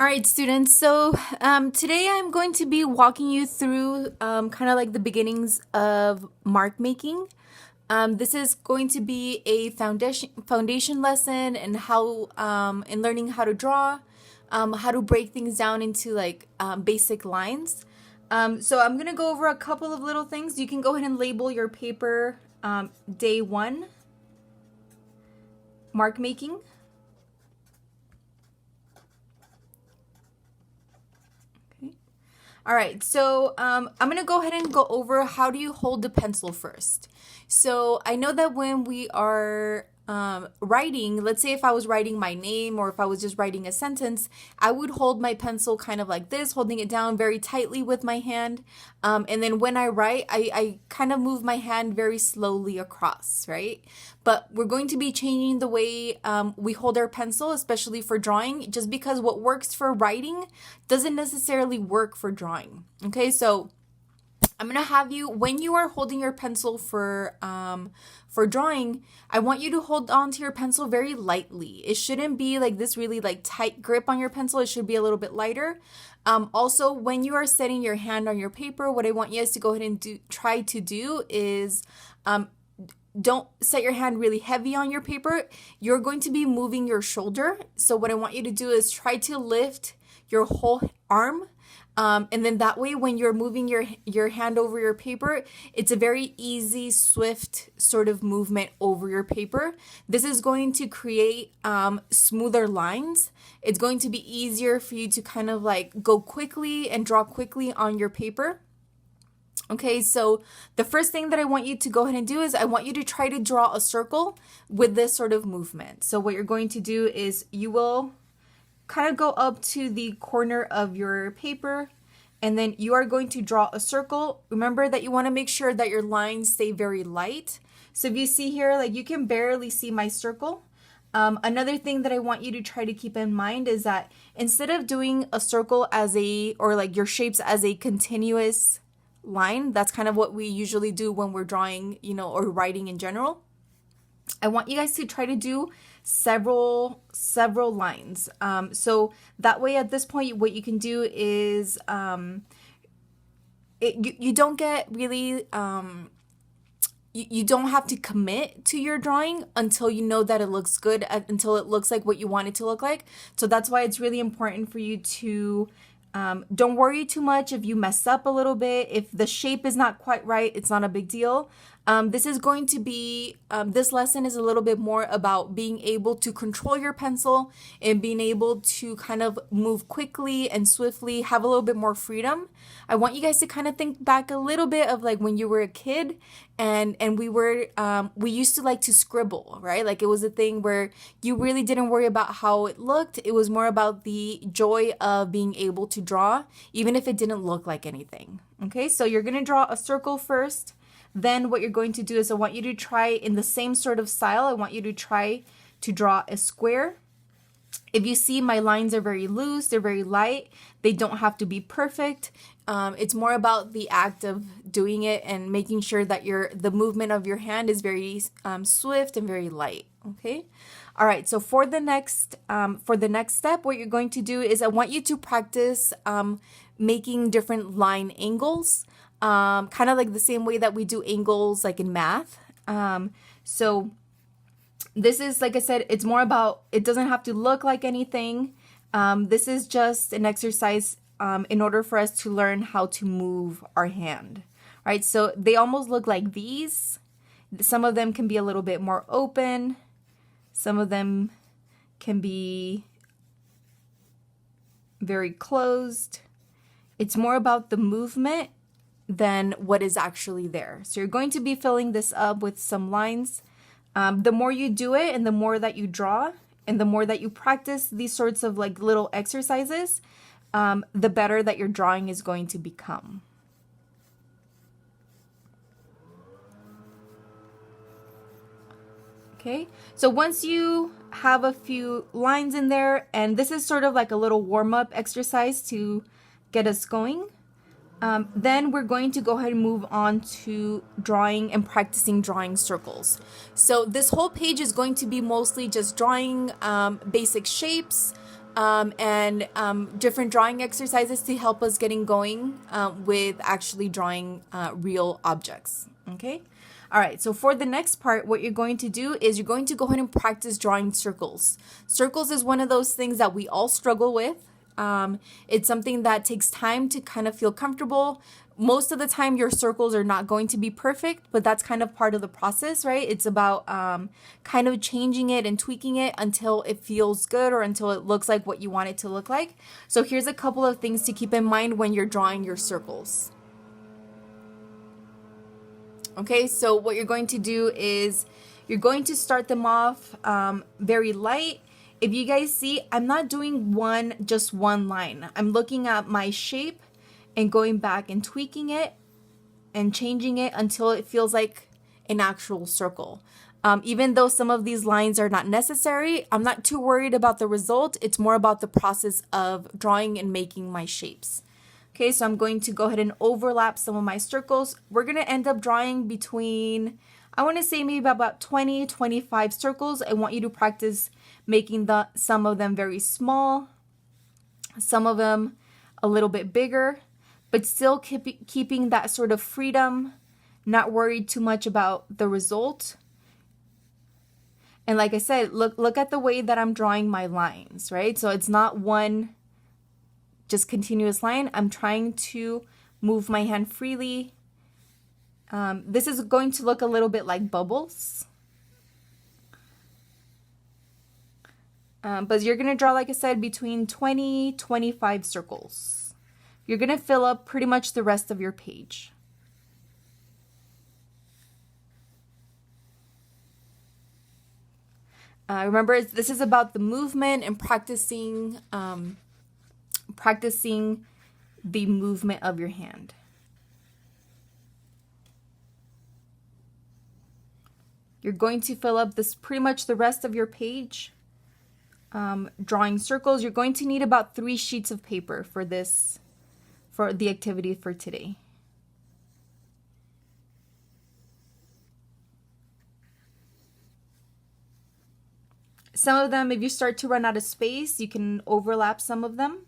All right, students. So today I'm going to be walking you through kind of like the beginnings of mark making. This is going to be a foundation lesson and how in learning how to draw, how to break things down into like basic lines. So I'm gonna go over a couple of little things. You can go ahead and label your paper day 1 mark making. All right, so I'm gonna go ahead and go over how do you hold the pencil first. So I know that when we are writing, let's say if I was writing my name or if I was just writing a sentence, I would hold my pencil kind of like this, holding it down very tightly with my hand. And then when I write, I kind of move my hand very slowly across, right? But we're going to be changing the way we hold our pencil, especially for drawing, just because what works for writing doesn't necessarily work for drawing. Okay, so I'm gonna have you, when you are holding your pencil for drawing, I want you to hold on to your pencil very lightly. It shouldn't be like this really like tight grip on your pencil. It should be a little bit lighter. Also, when you are setting your hand on your paper, what I want you guys to go ahead and try to do is don't set your hand really heavy on your paper. You're going to be moving your shoulder. So what I want you to do is try to lift your whole arm. And then that way, when you're moving your hand over your paper, it's a very easy, swift sort of movement over your paper. This is going to create smoother lines. It's going to be easier for you to kind of like go quickly and draw quickly on your paper. Okay, so the first thing that I want you to go ahead and do is I want you to try to draw a circle with this sort of movement. So what you're going to do is you will kind of go up to the corner of your paper and then you are going to draw a circle. Remember that you want to make sure that your lines stay very light. So if you see here, like you can barely see my circle. Another thing that I want you to try to keep in mind is that instead of doing a circle or like your shapes as a continuous line, that's kind of what we usually do when we're drawing, or writing in general. I want you guys to try to do several lines. So that way at this point, what you can do is you don't get really you don't have to commit to your drawing until you know that it looks good, until it looks like what you want it to look like. So that's why it's really important for you to don't worry too much if you mess up a little bit. If the shape is not quite right, it's not a big deal. This is going to be, this lesson is a little bit more about being able to control your pencil and being able to kind of move quickly and swiftly, have a little bit more freedom. I want you guys to kind of think back a little bit of like when you were a kid and we used to like to scribble, right? Like it was a thing where you really didn't worry about how it looked. It was more about the joy of being able to draw, even if it didn't look like anything. Okay, so you're going to draw a circle first. Then what you're going to do is I want you to try in the same sort of style. I want you to try to draw a square. If you see my lines are very loose, they're very light. They don't have to be perfect. It's more about the act of doing it and making sure that the movement of your hand is very swift and very light. Okay. All right. So for the next step, what you're going to do is I want you to practice making different line angles. Kind of like the same way that we do angles like in math. So this is, like I said, it's more about, it doesn't have to look like anything. This is just an exercise in order for us to learn how to move our hand, right? So they almost look like these. Some of them can be a little bit more open. Some of them can be very closed. It's more about the movement than what is actually there. So you're going to be filling this up with some lines. The more you do it and the more that you draw and the more that you practice these sorts of like little exercises, the better that your drawing is going to become. Okay, so once you have a few lines in there, and this is sort of like a little warm-up exercise to get us going, then we're going to go ahead and move on to drawing and practicing drawing circles. So this whole page is going to be mostly just drawing basic shapes, and different drawing exercises to help us getting going with actually drawing real objects. Okay. All right. So for the next part, what you're going to do is you're going to go ahead and practice drawing circles. Circles is one of those things that we all struggle with. It's something that takes time to kind of feel comfortable. Most of the time your circles are not going to be perfect, but that's kind of part of the process, right? It's about kind of changing it and tweaking it until it feels good or until it looks like what you want it to look like. So here's a couple of things to keep in mind when you're drawing your circles. Okay, so what you're going to do is you're going to start them off very light. If you guys see, I'm not doing just one line. I'm looking at my shape and going back and tweaking it and changing it until it feels like an actual circle. Even though some of these lines are not necessary, I'm not too worried about the result. It's more about the process of drawing and making my shapes. Okay, so I'm going to go ahead and overlap some of my circles. We're going to end up drawing between, I want to say maybe about 20, 25 circles. I want you to practice making some of them very small, some of them a little bit bigger, but still keeping that sort of freedom, not worried too much about the result. And like I said, look at the way that I'm drawing my lines, right? So it's not one just continuous line. I'm trying to move my hand freely. This is going to look a little bit like bubbles. But you're going to draw, like I said, between 20, 25 circles. You're going to fill up pretty much the rest of your page. Remember, this is about the movement and practicing the movement of your hand. You're going to fill up this pretty much the rest of your page. Drawing circles. You're going to need about 3 sheets of paper for the activity for today. Some of them, if you start to run out of space, you can overlap some of them.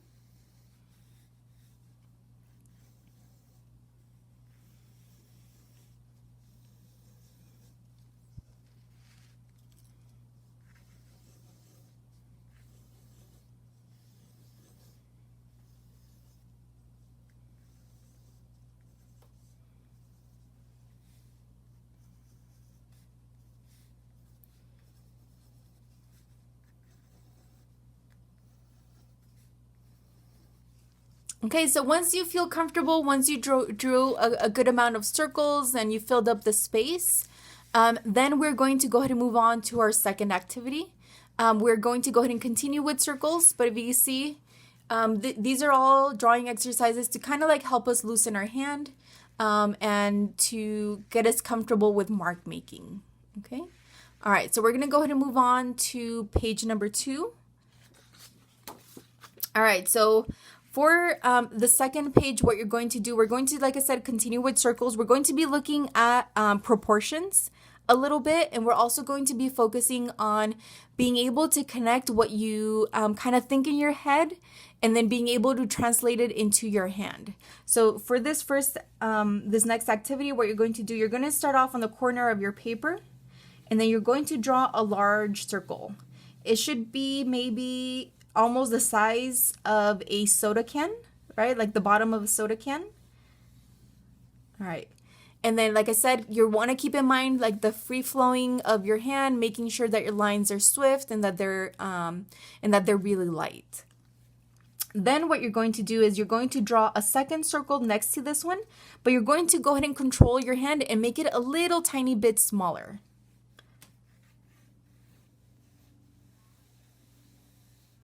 Okay, so once you feel comfortable, once you drew a good amount of circles and you filled up the space, then we're going to go ahead and move on to our second activity. We're going to go ahead and continue with circles, but if you see, these are all drawing exercises to kind of like help us loosen our hand and to get us comfortable with mark making. Okay, all right, so we're going to go ahead and move on to page number 2. All right, so for the second page, what you're going to do, we're going to, like I said, continue with circles. We're going to be looking at proportions a little bit, and we're also going to be focusing on being able to connect what you kind of think in your head and then being able to translate it into your hand. So for this this next activity, what you're going to do, you're going to start off on the corner of your paper, and then you're going to draw a large circle. It should be maybe almost the size of a soda can, right? Like the bottom of a soda can. All right. And then, like I said, you want to keep in mind like the free flowing of your hand, making sure that your lines are swift and that they're really light. Then what you're going to do is you're going to draw a second circle next to this one, but you're going to go ahead and control your hand and make it a little tiny bit smaller.